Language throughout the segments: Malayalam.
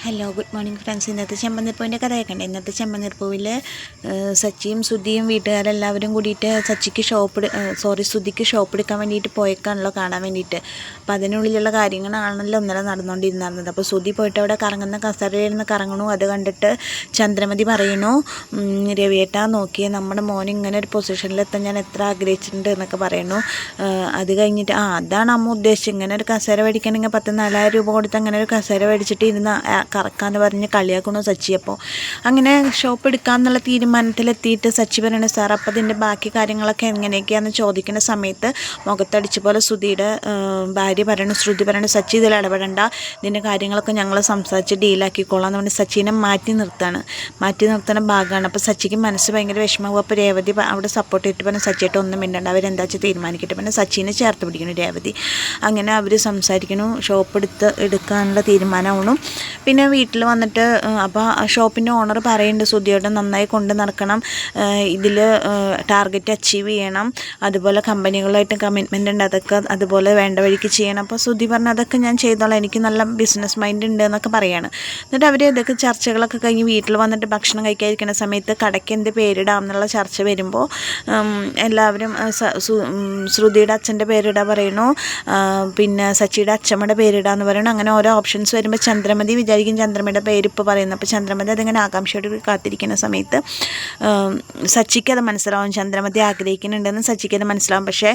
Hello good morning friends. ഇന്നത്തെ ചെമ്പനീർപ്പൂവിൻ്റെ കഥ കേൾക്കണ്ടേ? ഇന്നത്തെ ചെമ്പനീർപ്പൂവിൽ സച്ചിയും സുധിയും വീട്ടുകാരെല്ലാവരും കൂടിയിട്ട് സുധിക്ക് ഷോപ്പ് എടുക്കാൻ വേണ്ടിയിട്ട് പോയേക്കാണല്ലോ, കാണാൻ വേണ്ടിയിട്ട്. അപ്പോൾ അതിനുള്ളിലുള്ള കാര്യങ്ങളാണല്ലോ ഇന്നലെ നടന്നുകൊണ്ടിരുന്നത്. അപ്പോൾ സുധി പോയിട്ട് അവിടെ കറങ്ങുന്ന കസേരയിരുന്ന് കറങ്ങണു. അത് കണ്ടിട്ട് ചന്ദ്രമതി പറയണു, രവിയേട്ടാ നോക്കിയേ, നമ്മുടെ മോൻ ഇങ്ങനെ ഒരു പൊസിഷനിലെത്താൻ ഞാൻ എത്ര ആഗ്രഹിച്ചിട്ടുണ്ട് എന്നൊക്കെ പറയണു. അത് കഴിഞ്ഞിട്ട് അതാണ് അമ്മ ഉദ്ദേശിച്ചത്, ഇങ്ങനെ ഒരു കസേര മേടിക്കണമെങ്കിൽ 10,000-4,000 രൂപ കൊടുത്ത് അങ്ങനെ ഒരു കസേര മേടിച്ചിട്ട് ഇരുന്ന് കറക്കാന്ന് പറഞ്ഞ് കളിയാക്കണു സച്ചി. അപ്പോൾ അങ്ങനെ ഷോപ്പ് എടുക്കാമെന്നുള്ള തീരുമാനത്തിലെത്തിയിട്ട് സച്ചി പറയണ, സാർ അപ്പോൾ അതിൻ്റെ ബാക്കി കാര്യങ്ങളൊക്കെ എങ്ങനെയൊക്കെയാണെന്ന് ചോദിക്കുന്ന സമയത്ത് മുഖത്തടിച്ച പോലെ ശ്രുതി പറയണു, സച്ചി ഇതിൽ ഇടപെടണ്ട, ഇതിൻ്റെ കാര്യങ്ങളൊക്കെ ഞങ്ങൾ സംസാരിച്ച് ഡീലാക്കിക്കോളാം എന്ന് പറഞ്ഞ് സച്ചിനെ മാറ്റി നിർത്തുന്ന ഭാഗമാണ്. അപ്പോൾ സച്ചിക്ക് മനസ്സ് ഭയങ്കര വിഷമമാകും. അപ്പോൾ രേവതി അവിടെ സപ്പോർട്ട് ചെയ്തിട്ട് പറഞ്ഞാൽ സച്ചിയായിട്ട് ഒന്നും മിണ്ടണ്ട, അവരെന്താ വെച്ചാൽ തീരുമാനിക്കട്ടെ. പിന്നെ സച്ചിനെ ചേർത്ത് പിടിക്കുന്നു രേവതി. അങ്ങനെ അവർ സംസാരിക്കുന്നു, ഷോപ്പ് എടുക്കാനുള്ള തീരുമാനമാണ്. പിന്നെ വീട്ടിൽ വന്നിട്ട് അപ്പോൾ ഷോപ്പിൻ്റെ ഓണർ പറയുന്നുണ്ട്, സുധിയോട് നന്നായി കൊണ്ട് നടക്കണം, ഇതിൽ ടാർഗറ്റ് അച്ചീവ് ചെയ്യണം, അതുപോലെ കമ്പനികളുമായിട്ട് കമ്മിറ്റ്മെൻ്റ് ഉണ്ട്, അതൊക്കെ അതുപോലെ വേണ്ട വഴിക്ക് ചെയ്യണം. അപ്പോൾ സുധി പറഞ്ഞ അതൊക്കെ ഞാൻ ചെയ്തോളാം, എനിക്ക് നല്ല ബിസിനസ് മൈൻഡ് ഉണ്ട് എന്നൊക്കെ പറയാണ്. എന്നിട്ട് അവർ ഇതൊക്കെ ചർച്ചകളൊക്കെ കഴിഞ്ഞ് വീട്ടിൽ വന്നിട്ട് ഭക്ഷണം കഴിക്കാതിരിക്കുന്ന സമയത്ത് കടയ്ക്ക് എന്ത് പേരിടാം എന്നുള്ള ചർച്ച വരുമ്പോൾ എല്ലാവരും ശ്രുതിയുടെ അച്ഛൻ്റെ പേരിടാൻ പറയണു, പിന്നെ സച്ചിയുടെ അച്ഛമ്മയുടെ പേരിടാന്ന് പറയണു. അങ്ങനെ ഓരോ ഓപ്ഷൻസ് വരുമ്പോൾ ചന്ദ്രമതി വിചാരിക്കും ചന്ദ്രമതിയുടെ പേര് ഇപ്പോൾ പറയുന്നത്. അപ്പോൾ ചന്ദ്രമതി അതിങ്ങനെ ആകാംക്ഷയോട് കാത്തിരിക്കുന്ന സമയത്ത് സച്ചിക്ക് അത് മനസ്സിലാവും, ചന്ദ്രമതി ആഗ്രഹിക്കുന്നുണ്ടെന്ന് സച്ചിക്ക് അത് മനസ്സിലാവും. പക്ഷേ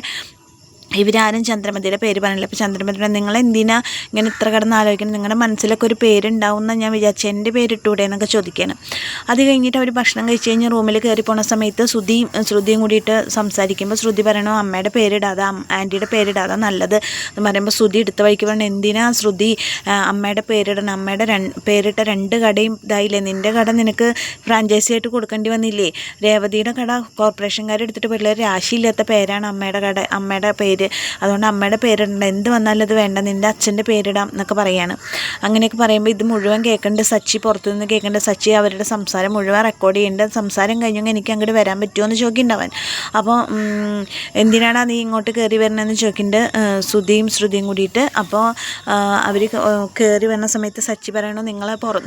ഇവരാരും ചന്ദ്രമതിയുടെ പേര് പറഞ്ഞില്ല. അപ്പോൾ ചന്ദ്രമതിയുടെ, നിങ്ങളെന്തിനാ ഇങ്ങനെ ഇത്ര കിടന്ന് ആലോചിക്കണം, നിങ്ങളുടെ മനസ്സിലൊക്കെ ഒരു പേരുണ്ടാവും എന്ന് ഞാൻ വിചാരിച്ചു, എൻ്റെ പേരിട്ടൂടെ എന്നൊക്കെ ചോദിക്കണം. അത് കഴിഞ്ഞിട്ട് അവർ ഭക്ഷണം കഴിച്ച് കഴിഞ്ഞ് റൂമിൽ കയറി പോണ സമയത്ത് ശ്രുതിയും കൂടിയിട്ട് സംസാരിക്കുമ്പോൾ ശ്രുതി പറയണു, അമ്മയുടെ പേരിടാതെ ആൻറ്റിയുടെ പേരിടാതെ നല്ലത് എന്ന് പറയുമ്പോൾ ശ്രുതി എടുത്ത വഴിക്ക് പറഞ്ഞു, എന്തിനാ ശ്രുതി അമ്മയുടെ പേരിടണം, അമ്മയുടെ പേരിട്ട 2 കടയും ഇതായില്ലേ, നിൻ്റെ കട നിനക്ക് ഫ്രാഞ്ചൈസി ആയിട്ട് കൊടുക്കേണ്ടി വന്നില്ലേ, രേവതിയുടെ കട കോർപ്പറേഷൻകാരെടുത്തിട്ട് പോയിട്ടുള്ള രാശിയില്ലാത്ത പേരാണ് അമ്മയുടെ പേര്, അതുകൊണ്ട് അമ്മയുടെ പേരിടണ്ട, എന്ത് വന്നാലും അത് വേണ്ട, നിൻ്റെ അച്ഛൻ്റെ പേരിടാം എന്നൊക്കെ പറയാണ്. അങ്ങനെയൊക്കെ പറയുമ്പോൾ ഇത് മുഴുവൻ കേൾക്കേണ്ട സച്ചി, പുറത്തുനിന്ന് കേൾക്കേണ്ട സച്ചി അവരുടെ സംസാരം മുഴുവൻ റെക്കോർഡ് ചെയ്യേണ്ടത്. സംസാരം കഴിഞ്ഞെങ്കിൽ എനിക്ക് അങ്ങോട്ട് വരാൻ പറ്റുമോ എന്ന് ചോദിക്കുന്നുണ്ടാവാൻ. അപ്പോൾ എന്തിനാണ് നീ ഇങ്ങോട്ട് കയറി വരണമെന്ന് ചോദിക്കുന്നുണ്ട് ശ്രുതിയും കൂടിയിട്ട്. അപ്പോൾ അവർ കയറി വരുന്ന സമയത്ത് സച്ചി പറയണു,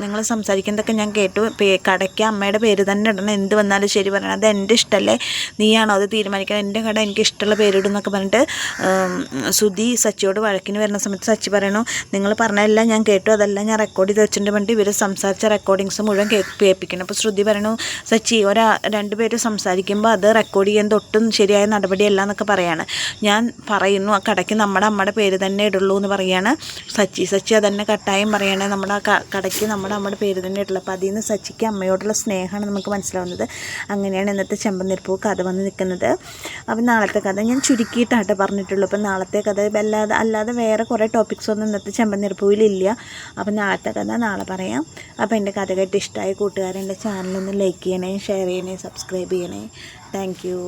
നിങ്ങൾ സംസാരിക്കുന്നതൊക്കെ ഞാൻ കേട്ടു, കടയ്ക്ക് അമ്മയുടെ പേര് തന്നെ ഇടണം, എന്ത് വന്നാലും ശരി പറയണം, അത് എൻ്റെ ഇഷ്ടമല്ലേ, നീയാണോ അത് തീരുമാനിക്കണം, എൻ്റെ കട എനിക്ക് ഇഷ്ടമുള്ള പേരിടും എന്നൊക്കെ പറഞ്ഞിട്ട് സുധി സച്ചിയോട് വഴക്കിന് വരുന്ന സമയത്ത് സച്ചി പറയണു, നിങ്ങൾ പറഞ്ഞതെല്ലാം ഞാൻ കേട്ടു, അതെല്ലാം ഞാൻ റെക്കോർഡ് ചെയ്ത് വെച്ചിട്ടുണ്ട് പറഞ്ഞിട്ട് ഇവർ സംസാരിച്ച റെക്കോർഡിങ്സ് മുഴുവൻ കേൾപ്പിക്കണം. അപ്പോൾ ശ്രുതി പറയണു, സച്ചി 2 പേര് സംസാരിക്കുമ്പോൾ അത് റെക്കോർഡ് ചെയ്യാൻ ഒട്ടും ശരിയായ നടപടിയല്ല എന്നൊക്കെ പറയാണ്. ഞാൻ പറയുന്നു, ആ കടയ്ക്ക് നമ്മുടെ അമ്മയുടെ പേര് തന്നെ ഇടുള്ളൂ എന്ന് പറയാണ് സച്ചി അതന്നെ കട്ടായം പറയണേ, നമ്മുടെ കടയ്ക്ക് നമ്മുടെ അമ്മയുടെ പേര് തന്നെ ഇടുള്ളൂ. അപ്പോൾ അതിൽ നിന്ന് സച്ചിക്ക് അമ്മയോടുള്ള സ്നേഹമാണ് നമുക്ക് മനസ്സിലാവുന്നത്. അങ്ങനെയാണ് ഇന്നത്തെ ചെമ്പനീർപ്പൂ കഥ വന്ന് നിൽക്കുന്നത്. അപ്പോൾ നാളത്തെ കഥ ഞാൻ ചുരുക്കിയിട്ടാണ് പറഞ്ഞിട്ടുള്ളൂ. അപ്പോൾ നാളത്തെ കഥ അല്ലാതെ വേറെ കുറേ ടോപ്പിക്സ് ഒന്നും ഇന്നത്തെ ചെമ്പനീർപ്പൂവിലില്ല. അപ്പോൾ നാളത്തെ കഥ നാളെ പറയാം. അപ്പോൾ എൻ്റെ കഥ കേട്ട് ഇഷ്ടമായ കൂട്ടുകാരെ എൻ്റെ ചാനലൊന്ന് ലൈക്ക് ചെയ്യണേ, ഷെയർ ചെയ്യണേ, സബ്സ്ക്രൈബ് ചെയ്യണേ. Thank you.